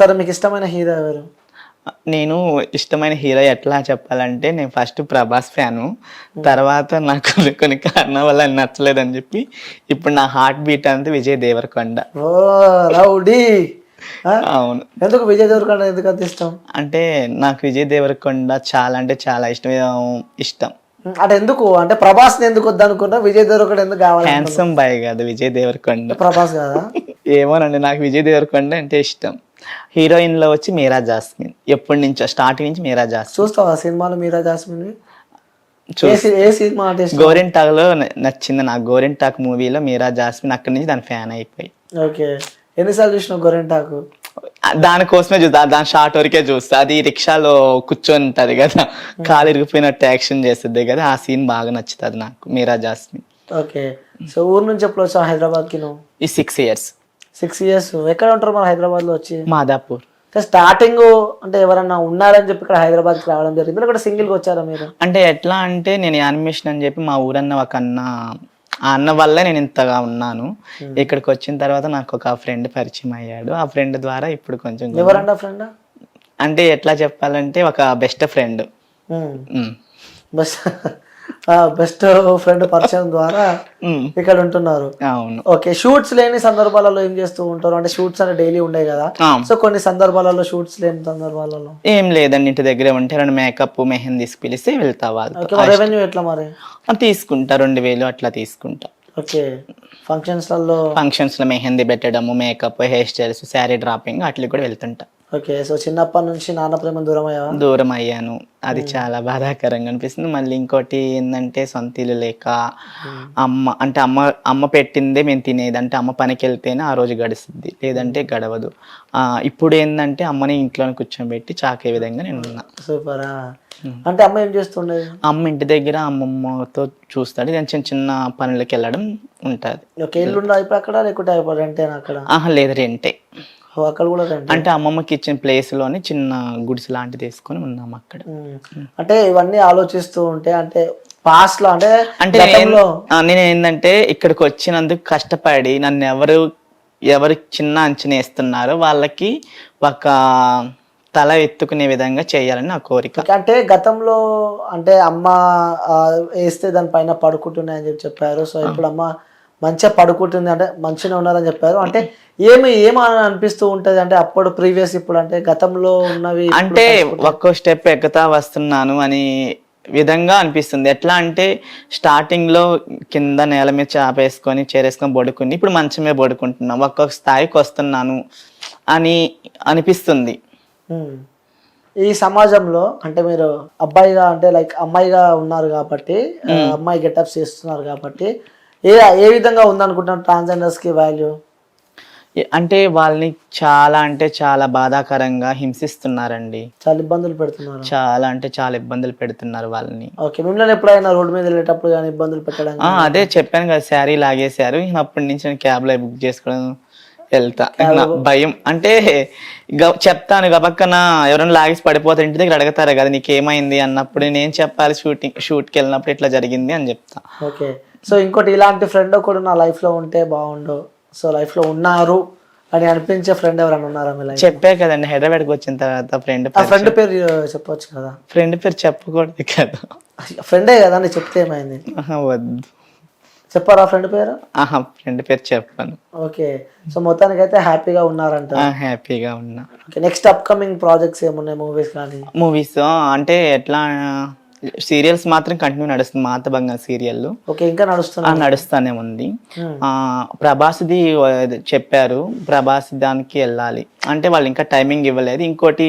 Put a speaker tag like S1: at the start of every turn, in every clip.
S1: సరే మీకు ఇష్టమైన హీరో ఎవరు?
S2: నేను ఇష్టమైన హీరో ఎట్లా చెప్పాలంటే నేను ఫస్ట్ ప్రభాస్ ఫ్యాను. తర్వాత నాకు కొన్ని కారణాల వల్ల ఆయన నచ్చలేదని చెప్పి ఇప్పుడు నా హార్ట్ బీట్ అంతా విజయ్ దేవరకొండ.
S1: ఓ రౌడీ.
S2: అవును.
S1: ఎందుకు విజయ్ దేవరకొండ ఎందుకు అంత ఇష్టం?
S2: అంటే నాకు విజయ్ దేవరకొండ చాలా అంటే చాలా ఇష్టం.
S1: అంటే ఎందుకు అంటే ప్రభాస్ ఎందుకు వద్దనుకున్నా విజయ్ దేవరకొండ ఎందుకు కావాలి?
S2: హ్యాండ్సమ్ బాయ్ కాదు విజయ్ దేవరకొండ.
S1: ప్రభాస్ కదా?
S2: ఏమోనండి నాకు విజయ్ దేవరకొండ అంటే ఇష్టం. హీరోయిన్ లో వచ్చి మీరా జాస్మిన్. ఎప్పటి నుంచో స్టార్టింగ్ నుంచి మీరా జాస్మిన్.
S1: చూస్తావా సినిమాలు మీరా జాస్మిన్? ఏ సినిమా అంటే ఇష్టం?
S2: గోరింటాక్ లో నచ్చింది నాకు. గోరింటాక్ మూవీలో మీరా జాస్మిన్ అక్కడి నుంచి దాని ఫ్యాన్ అయిపోయి.
S1: ఓకే. ఎన్నిసార్లు చూసినావు గోరింటాకు?
S2: దానికోసమే చూస్తా, దాని షార్ట్ వరకే చూస్తా. అది రిక్షాలో కూర్చొని ఉంటది కదా, కాలు ఇరిగిపోయినట్టు యాక్షన్ చేస్తుంది కదా, ఆ సీన్ బాగా నచ్చుతుంది నాకు మీరా జాస్మిన్.
S1: ఓకే. సో ఊరు నుంచి ఎప్పుడు వచ్చావు హైదరాబాద్ కి నువ్వు?
S2: ఈ 6 years.
S1: 6 years. ఎక్కడ ఉంటారు మరి హైదరాబాద్ లో వచ్చి?
S2: మాదాపూర్.
S1: స్టార్టింగ్ అంటే ఎవరన్నా ఉన్నారని చెప్పి ఇక్కడ హైదరాబాద్ కి రావడం జరిగింది, ఇక్కడ సింగిల్ గా వచ్చారా మీరు?
S2: అంటే ఎట్లా అంటే నేను యానిమేషన్ అని చెప్పి మా ఊరన్న ఒక అన్న, ఆ అన్న వల్లే నేను ఇంతగా ఉన్నాను. ఇక్కడికి వచ్చిన తర్వాత నాకు ఒక ఫ్రెండ్ పరిచయం అయ్యాడు. ఆ ఫ్రెండ్ ద్వారా ఇప్పుడు కొంచెం.
S1: ఎవరన్నా ఫ్రెండ్?
S2: అంటే ఎట్లా చెప్పాలంటే ఒక బెస్ట్ ఫ్రెండ్.
S1: బెస్ట్ ఫ్రెండ్ పరిచయం ద్వారా ఇక్కడ ఉంటున్నారు.
S2: అవును.
S1: ఓకే. షూట్స్ లేని సందర్భాలలో ఏం చేస్తూ ఉంటారు? అంటే షూట్స్ అంటే డైలీ ఉండే కదా, సో కొన్ని సందర్భాలలో షూట్స్ లేని సందర్భాలలో
S2: ఏం లేదండి, ఇంటి దగ్గరే ఉంటే రెండు మేకప్ మెహందీ తీసుకు పిలిస్తే వెళ్తా. వాళ్ళు
S1: రెవెన్యూ ఎట్లా మరి?
S2: తీసుకుంటా, 2000 అట్లా తీసుకుంటా.
S1: ఓకే. ఫంక్షన్స్
S2: లో మెహందీ పెట్టడము, makeup, hair styles, sari dropping అట్లా కూడా వెళ్తుంటా.
S1: ఓకే. సో చిన్నప్పటి నుంచి నాన్న ప్రేమ
S2: దూరం అయ్యాను. అది చాలా బాధాకరంగా అనిపిస్తుంది. మళ్ళీ ఇంకోటి ఏంటంటే సొంత ఇల్లు లేక అమ్మ అంటే అమ్మ పెట్టిందే మేము తినేది. అంటే అమ్మ పనికి వెళ్తేనే ఆ రోజు గడుస్తుంది, లేదంటే గడవదు. ఇప్పుడు ఏంటంటే అమ్మని ఇంట్లో కూర్చోబెట్టి చాకే విధంగా నేను ఉన్నా.
S1: సూపరా. అంటే అమ్మ ఏం చేస్తుండే?
S2: అమ్మ ఇంటి దగ్గర అమ్మమ్మతో చూస్తాడు, నేను చిన్న చిన్న పనులకి వెళ్ళడం ఉంటుంది.
S1: ఓకే. ఇల్లు అయిపోయి అక్కడ లేకుంటే రెంటేనా అక్కడ?
S2: లేదు, రెంటే.
S1: అక్కడ కూడా
S2: అంటే అమ్మమ్మకి ఇచ్చిన ప్లేస్ లోని చిన్న గుడిసె లాంటిది తీసుకొని ఉన్నాం అక్కడ.
S1: అంటే ఇవన్నీ ఆలోచిస్తూ ఉంటే అంటే పాస్ట్ లో అంటే
S2: నేను ఏంటంటే ఇక్కడికి వచ్చినందుకు కష్టపడి నన్ను ఎవరు చిన్న అంచనా వేస్తున్నారో వాళ్ళకి ఒక తల ఎత్తుకునే విధంగా చేయాలని నా కోరిక.
S1: అంటే గతంలో అంటే అమ్మ వేస్తే దానిపైన పడుకుంటున్నాయని చెప్పారు. సో ఇప్పుడు అమ్మ మంచిగా పడుకుంటుంది అంటే మంచిగా ఉన్నారని చెప్పారు. అంటే ఏమి అనిపిస్తూ ఉంటది అంటే అప్పుడు ప్రీవియస్ ఇప్పుడు అంటే గతంలో ఉన్నవి
S2: అంటే ఒక్కో స్టెప్ ఎక్కుతా వస్తున్నాను అని విధంగా అనిపిస్తుంది. ఎట్లా అంటే స్టార్టింగ్ లో కింద నేల మీద చాపేసుకొని చేరేసుకొని పడుకుని ఇప్పుడు మంచం మీద పడుకుంటున్నాను, ఒక్కొక్క స్థాయికి వస్తున్నాను అని అనిపిస్తుంది.
S1: ఈ సమాజంలో అంటే మీరు అబ్బాయిగా అంటే లైక్ అమ్మాయిగా ఉన్నారు కాబట్టి, అమ్మాయి గెటప్స్ చేస్తున్నారు కాబట్టి ఏ విధంగా ఉందనుకుంటున్నారు ట్రాన్స్జెండర్స్ కి వాల్యూ?
S2: అంటే వాళ్ళని చాలా అంటే చాలా బాధాకరంగా హింసిస్తున్నారండి.
S1: చాలా ఇబ్బందులు పెడుతున్నారు.
S2: చాలా అంటే చాలా ఇబ్బందులు పెడుతున్నారు వాళ్ళని.
S1: ఓకే. మిమ్మల్ని ఎప్పుడైనా రోడ్డు మీద వెళ్ళేటప్పుడు కానీ ఇబ్బందులు పెట్టడం?
S2: అదే చెప్పాను కదా, శారీ లాగేశారు. అప్పటి నుంచి నేను క్యాబ్ లో బుక్ చేసుకోవడం వెళ్తా. భయం అంటే చెప్తాను గబక్కన ఎవరైనా లాగేసి పడిపోతే ఇంటి దగ్గర అడుగుతారు కదా నీకేమైంది అన్నప్పుడు నేను చెప్పాలి, షూట్కి వెళ్ళినప్పుడు ఇట్లా జరిగింది అని చెప్తా.
S1: ఓకే. సో ఇంకోటి ఇలాంటి ఫ్రెండ్ కూడా నా లైఫ్ లో ఉంటే బాగుండు, సో లైఫ్ లో ఉన్నారు అని అనిపించే ఫ్రెండ్ ఎవరైనా ఉన్నారా?
S2: చెప్పే కదండి, హైదరాబాద్కి వచ్చిన తర్వాత
S1: ఫ్రెండ్ పేరు చెప్పొచ్చు కదా?
S2: ఫ్రెండ్ పేరు చెప్పకూడదు కదా.
S1: ఫ్రెండే కదా అని చెప్తే ఏమైంది?
S2: వద్దు.
S1: చెప్పారా ఫ్రెండ్ పేరు?
S2: ఫ్రెండ్ పేరు చెప్పాను.
S1: ఓకే. సో మొత్తానికి అయితే హ్యాపీగా ఉన్నారంట?
S2: హ్యాపీగా ఉన్నా.
S1: నెక్స్ట్ అప్కమింగ్ ప్రాజెక్ట్స్ ఏమున్నాయి? మూవీస్ కానీ?
S2: మూవీస్ అంటే ఎట్లా, సీరియల్స్ మాత్రం కంటిన్యూ నడుస్తుంది. మాత బంగారు సీరియల్
S1: ఇంకా
S2: నడుస్తానే ఉంది. ప్రభాస్ది చెప్పారు, ప్రభాస్ దానికి వెళ్ళాలి అంటే వాళ్ళు ఇంకా టైమింగ్ ఇవ్వలేదు. ఇంకోటి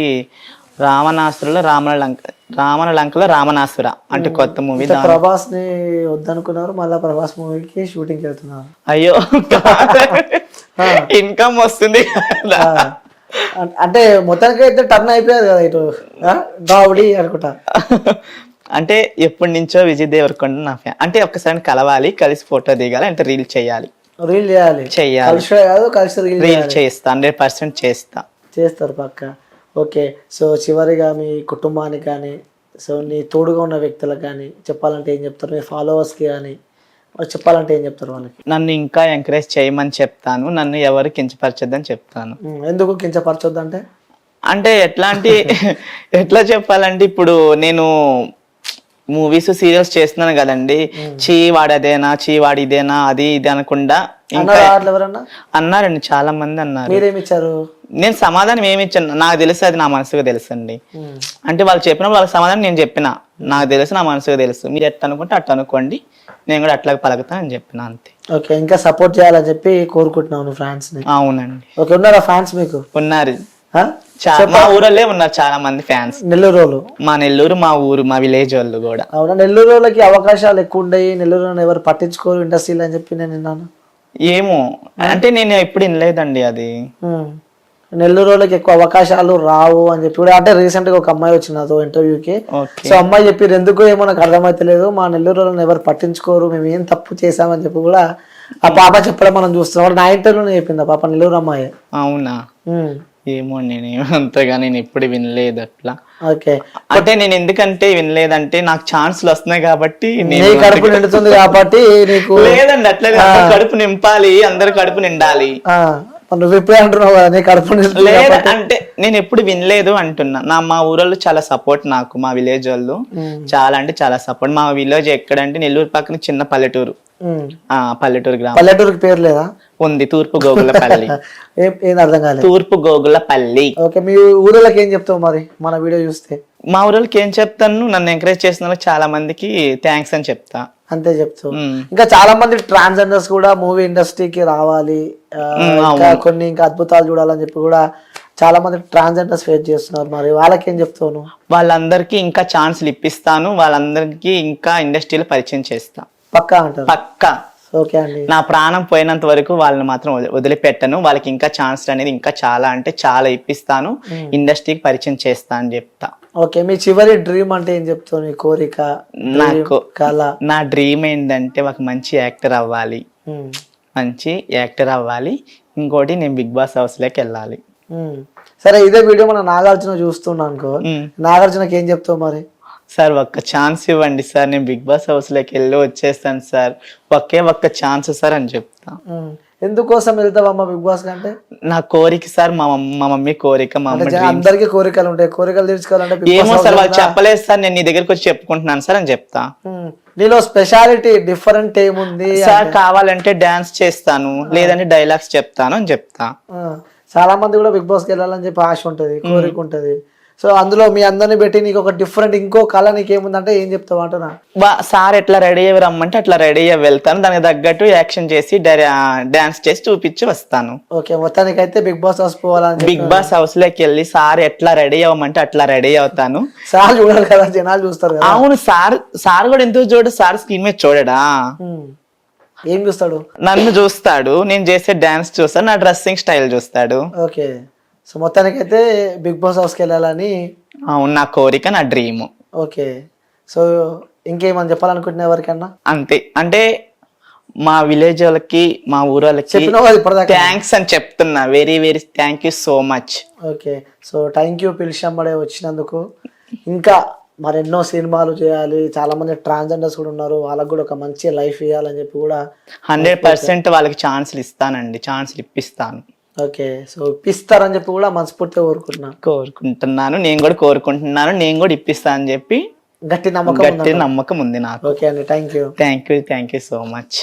S2: రావణాసురలో రావణ లంకలో రావణాసుర అంటే కొత్త మూవీ.
S1: ప్రభాస్ ని వద్దనుకున్నారు, మళ్ళీ ప్రభాస్ మూవీకి షూటింగ్ వెళ్తున్నారు.
S2: అయ్యో ఇన్కమ్ వస్తుంది
S1: అంటే మొత్తానికి అయితే టర్న్ అయిపోయారు కదా ఇటు దావుడి అనుకుంటా.
S2: అంటే ఎప్పటి నుంచో విజయ్ దేవరకొండ నా ఫ్యాన్. అంటే ఒక్కసారి కలవాలి, కలిసి ఫోటో దిగాలి, అంటే రీల్ చేయాలి. రీల్ చేస్తా, 100%
S1: చేస్తారు పక్క. ఓకే. సో చివరిగా మీ కుటుంబానికి కానీ, సో నీ తోడుగా ఉన్న వ్యక్తులకు కానీ చెప్పాలంటే ఏం చెప్తారు? మీ ఫాలోవర్స్కి కానీ చెప్పాలంటే ఏం చెప్తారు వాళ్ళకి?
S2: నన్ను ఇంకా ఎంకరేజ్ చేయమని చెప్తాను, నన్ను ఎవరు కించపరచొద్దని చెప్తాను.
S1: ఎందుకు కించపరచొద్దు అంటే?
S2: అంటే ఎట్లాంటి ఎట్లా చెప్పాలంటే ఇప్పుడు నేను మూవీస్ సీరియల్స్ చేస్తున్నాను కదండి. వాడదేనా వాడు ఇదేనా అది ఇది అనకుండా ఇంకా
S1: అన్నారా అట్లా ఎవరన్నా?
S2: అన్నారండి, చాలా మంది అన్నారు.
S1: మీరేమి ఇచ్చారు?
S2: నేను సమాధానం ఏమి ఇచ్చాను, నాకు తెలుసు, అది నా మనసుకు తెలుసు అండి. అంటే వాళ్ళు చెప్పినప్పుడు వాళ్ళకి సమాధానం నేను చెప్పిన, నాకు తెలుసు, నా మనసుకు తెలుసు, మీరు ఎట్లా అనుకుంటే అట్లా అనుకోండి, నేను కూడా అట్లా పలుకుతా అని చెప్పిన, అంతే.
S1: ఓకే, ఇంకా సపోర్ట్ చేయాలని చెప్పి కోరుకుంటున్నాను ఫ్యాన్స్ ని.
S2: అవునండి.
S1: ఓకే, ఉన్నారా ఫ్యాన్స్ మీకు?
S2: ఉన్నారు,
S1: ఆ?
S2: మా ఊరల్లే ఉన్నారు చాలా మంది ఫ్యాన్స్.
S1: నెల్లూరు వాళ్ళు?
S2: మా నెల్లూరు, మా ఊరు, మా విలేజ్ వాళ్ళు కూడా.
S1: అవునా, నెల్లూరు వాళ్ళకి అవకాశాలు ఎక్కువ ఉండయి, నెల్లూరు ఎవరు పట్టించుకోరు ఇండస్ట్రీలో అని చెప్పి నేను విన్నాను.
S2: ఏమో అంటే నేను ఎప్పుడు వినలేదండి అది.
S1: నెల్లూరు వాళ్ళకి ఎక్కువ అవకాశాలు రావు అని చెప్పి కూడా, అంటే రీసెంట్ గా ఒక అమ్మాయి వచ్చినది ఇంటర్వ్యూకి. సో అమ్మాయి చెప్పి ఎందుకు ఏమో నాకు అర్థమైతలేదు, మా నెల్లూరు వాళ్ళని ఎవరు పట్టించుకోరు, మేము ఏం తప్పు చేసామని చెప్పి కూడా ఆ పాప చెప్పడం మనం చూస్తున్నాం. నా ఇంటర్వ్యూలోనే చెప్పింది ఆ పాప, నెల్లూరు అమ్మాయి.
S2: అవునా, ఏమో నేను అంతగా నేను ఎప్పుడు వినలేదు అట్లా.
S1: ఓకే,
S2: అంటే నేను ఎందుకంటే వినలేదంటే నాకు ఛాన్స్లు వస్తున్నాయి కాబట్టి.
S1: నీ కడుపు నిండుతుంది కాబట్టి నీకు.
S2: లేదండి అట్లా కడుపు నింపాలి, అందరు కడుపు నిండాలి.
S1: నువ్వు ఇప్పుడే అంటున్నావు కదా నీ కడుపు
S2: లేదు అంటే నేను ఎప్పుడు వినలేదు అంటున్నా. మా ఊరోళ్ళు చాలా సపోర్ట్ నాకు, మా విలేజ్ వాళ్ళు చాలా అంటే చాలా సపోర్ట్. మా విలేజ్ ఎక్కడంటే నెల్లూరు పక్కన చిన్న పల్లెటూరు, పల్లెటూరు గ్రామం.
S1: పల్లెటూరుకి పేరు లేదా?
S2: ఉంది, తూర్పు గోగులపల్లి.
S1: ఏం అర్థం కాలేదు.
S2: తూర్పు గోగులపల్లి.
S1: ఓకే, మీ ఊళ్ళకి ఏం చెప్తావు మరి మన వీడియో చూస్తే?
S2: మా ఊళ్ళకి ఏం చెప్తాను, నన్ను ఎంకరేజ్ చేసిన చాలా మందికి థ్యాంక్స్ అని చెప్తా,
S1: అంతే చెప్తావు. ఇంకా చాలా మంది ట్రాన్స్జెండర్స్ కూడా మూవీ ఇండస్ట్రీకి రావాలి, కొన్ని ఇంకా అద్భుతాలు చూడాలని చెప్పి కూడా చాలా మంది ట్రాన్స్జెండర్స్ ఫేస్ చేస్తున్నారు. మరి వాళ్ళకి ఏం చెప్తావు?
S2: వాళ్ళందరికీ ఇంకా ఛాన్స్లు ఇప్పిస్తాను, వాళ్ళందరికీ ఇంకా ఇండస్ట్రీలో పరిచయం చేస్తా.
S1: పక్కా అంటారు?
S2: పక్కా.
S1: ఓకే అండి,
S2: నా ప్రాణం పోయినంత వరకు వాళ్ళని మాత్రం వదిలిపెట్టను. వాళ్ళకి ఇంకా ఛాన్స్ అనేది ఇంకా చాలా అంటే చాలా ఇప్పిస్తాను, ఇండస్ట్రీకి పరిచయం చేస్తా అని చెప్తా.
S1: ఓకే, మీ చివరి డ్రీమ్ అంటే ఏం చెప్తావు? నీ కోరిక?
S2: నాకు
S1: కళ?
S2: నా డ్రీమ్ ఏంటంటే ఒక మంచి యాక్టర్ అవ్వాలి, మంచి యాక్టర్ అవ్వాలి. ఇంకోటి నేను బిగ్ బాస్ హౌస్ లోకి వెళ్ళాలి.
S1: సరే, ఇదే వీడియో మన నాగార్జున చూస్తున్నా అనుకో, నాగార్జునకి ఏం చెప్తావు మరి?
S2: సార్ ఒక్క ఛాన్స్ ఇవ్వండి సార్, నేను బిగ్ బాస్ హౌస్ లోకి వెళ్ళి వచ్చేస్తాను సార్, ఒక్క ఛాన్స్ సార్ అని చెప్తా.
S1: ఎందుకోసం వెళ్తావమ్మా బిగ్ బాస్ కంటే?
S2: నా కోరిక సార్, మా మమ్మీ కోరిక. మా
S1: అందరికి కోరికలు ఉంటాయి, కోరికలు తీర్చుకోవాలంటే
S2: ఏమో సార్ వాళ్ళు చెప్పలేదు సార్, నేను నీ దగ్గరకు వచ్చి చెప్పుకుంటున్నాను సార్ అని చెప్తా.
S1: నీలో స్పెషాలిటీ డిఫరెంట్ ఏముంది
S2: సార్? కావాలంటే డాన్స్ చేస్తాను, లేదంటే డైలాగ్స్ చెప్తాను అని చెప్తా.
S1: చాలా మంది కూడా బిగ్ బాస్ కి వెళ్ళాలని చెప్పి ఆశ ఉంటది, కోరిక ఉంటది. సో అందులో మీ అందరిని పెట్టి నీకు ఒక డిఫరెంట్ ఇంకో కళ నీకేముందంటే ఏం చెప్తావు అంటున్నా?
S2: సార్ ఎట్లా రెడీ అయ్యి రమ్మంటే అట్లా రెడీ అయ్యి వెళ్తాను, దానికి తగ్గట్టు యాక్షన్ చేసి డాన్స్ చేసి చూపించి వస్తాను.
S1: ఓకే, మొత్తానికి అయితే బిగ్ బాస్ హౌస్ పోవాలని,
S2: బిగ్ బాస్ హౌస్ లోకి వెళ్ళి సార్ ఎట్లా రెడీ అవ్వమంటే అట్లా రెడీ అవుతాను.
S1: సార్ చూడాలి కదా, జనాలు చూస్తారు కదా.
S2: అవును, సార్ కూడా ఎందుకు చూడు, సార్ స్క్రీన్ మీద చూడడా?
S1: ఏం చూస్తాడు?
S2: నన్ను చూస్తాడు, నేను చేసే డాన్స్ చూస్తాడు, నా డ్రెస్సింగ్ స్టైల్ చూస్తాడు.
S1: ఓకే, సో మొత్తానికి అయితే బిగ్ బాస్ హౌస్కి వెళ్ళాలని
S2: అవును నా కోరిక, నా డ్రీమ్.
S1: ఓకే, సో ఇంకేమని చెప్పాలనుకుంటున్నా ఎవరికన్నా?
S2: అంతే, అంటే మా విలేజ్ వాళ్ళకి, మా ఊరు వాళ్ళకి థ్యాంక్స్ అని చెప్తున్నా. Very very thank you so much.
S1: Okay, so thank you పిలిచాంబడే వచ్చినందుకు. ఇంకా మరెన్నో సినిమాలు చేయాలి, చాలా మంది ట్రాన్స్జెండర్స్ కూడా ఉన్నారు, వాళ్ళకి కూడా ఒక మంచి లైఫ్ ఇవ్వాలని చెప్పి కూడా
S2: 100% వాళ్ళకి ఛాన్స్లు ఇస్తానండి, ఛాన్స్లు ఇప్పిస్తాను.
S1: ఓకే, సో ఇప్పిస్తారని చెప్పి కూడా మనస్ఫూర్తిగా
S2: కోరుకుంటున్నాను, నేను కూడా కోరుకుంటున్నాను, నేను కూడా ఇప్పిస్తా అని చెప్పి గట్టి నమ్మకం ఉంది నాకు.
S1: ఓకే అండి, థ్యాంక్ యూ
S2: సో మచ్.